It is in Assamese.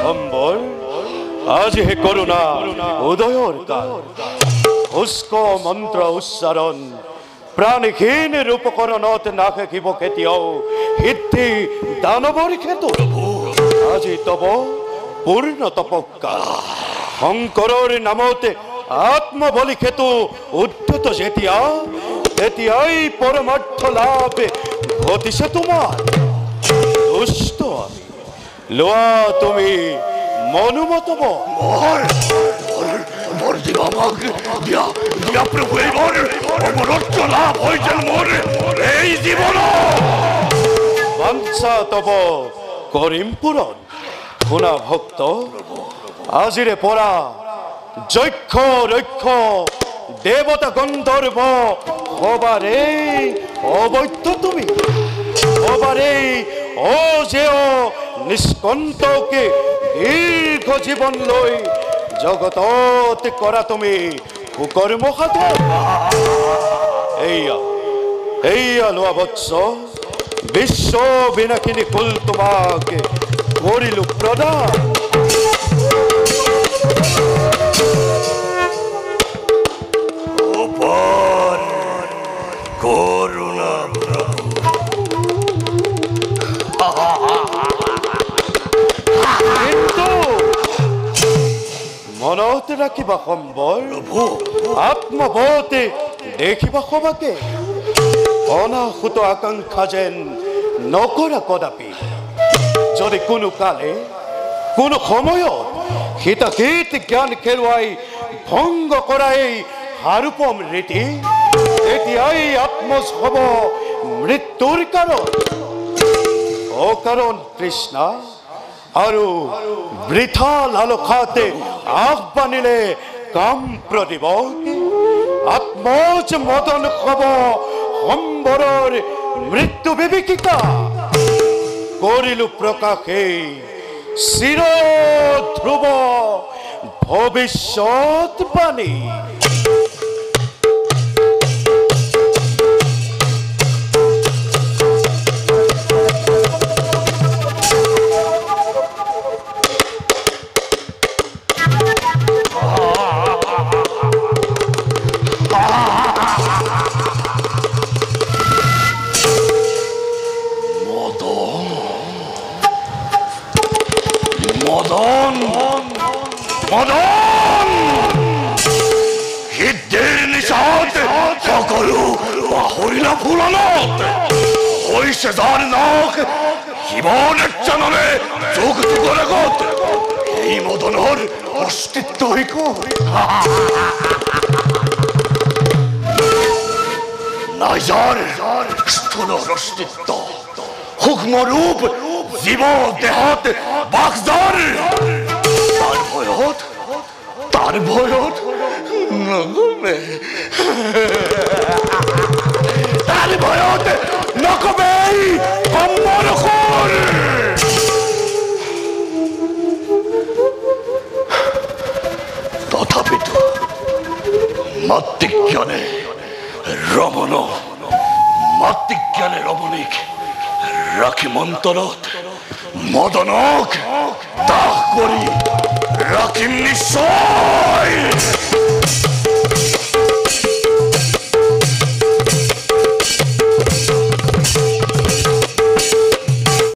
সম্বল আজি হে কৰুণা উদয়ৰ কাল উস্ক মন্ত্ৰ উচ্চাৰণ প্ৰাণহীন ৰূপকৰণত না খেকিব কেতিয়াও সিদ্ধি দানৱৰ ক্ষেত্ৰত আজি তব পূৰ্ণ তপস্যা শংকৰৰ নামতে আত্মবলি ক্ষেত্ৰ উদ্ধত যেতিয়া তেতিয়াই পৰমাৰ্থ লাভ ঘটিছে তোমাৰ দুষ্ট আমি লোৱা তুমি মনোমতব বাঞ্ছা তব কৰিম পূৰণ শুনা ভক্ত আজিৰে পৰা যক্ষ ৰক্ষ দেবতা গন্ধৰ্ব হবাৰে অবৈধ তুমি হবাৰে অজেয় নিষ্কণ্টকে দীৰ্ঘ জীবন লৈ জগতত কৰা তুমি কুকৰ্ম সাধন এইয়া লোৱা বৎস বিশ্ব বিনাশিনী কুল তোমাকে কৰিলো প্ৰদান কৰুণা কিন্তু মনত ৰাখিবা সম্বল আত্মবতে দেখিবা সবাকে অনাহুত আকাঙ্ক্ষা যেন নকৰা কদাপি যদি কোনো কালে কোনো সময়ত হিতাহিত জ্ঞান খেৰুৱাই ভংগ কৰাই হাৰূপম ৰীতি তেতিয়াই আত্মজ হব মৃত্যুৰ কাৰণ অকাৰণ তৃষ্ণা আৰু বৃথা লালসাতে আহ্বানিলে কাম প্ৰদিব আত্মজ মদন হব সম্বৰৰ মৃত্যু বিভীষিকা কৰিলো প্ৰকাশে চিৰ ধ্ৰুৱ ভৱিষ্যত বাণী মদন সিদ্ধিৰ নিচাত সকলো পাহৰিলা ফুলনত হৈছে যাৰ নাক শিৱ নিৰ্জনৰে যুগ যুগৰ আগত এই মদনৰ অস্তিত্ব নাই যাৰ স্থূলৰ অস্তিত্ব সূক্ষ্ম ৰূপ জীৱ দেহত বাঘজাৰ তাৰ ভয়ত নকবে তাৰ ভয়ত নকবে সম্বল তথাপিতো মাতৃজ্ঞানে ৰমণীক ৰাখি মন্তৰত মদনক দাহ কৰি ৰাখিম নিশ্চয়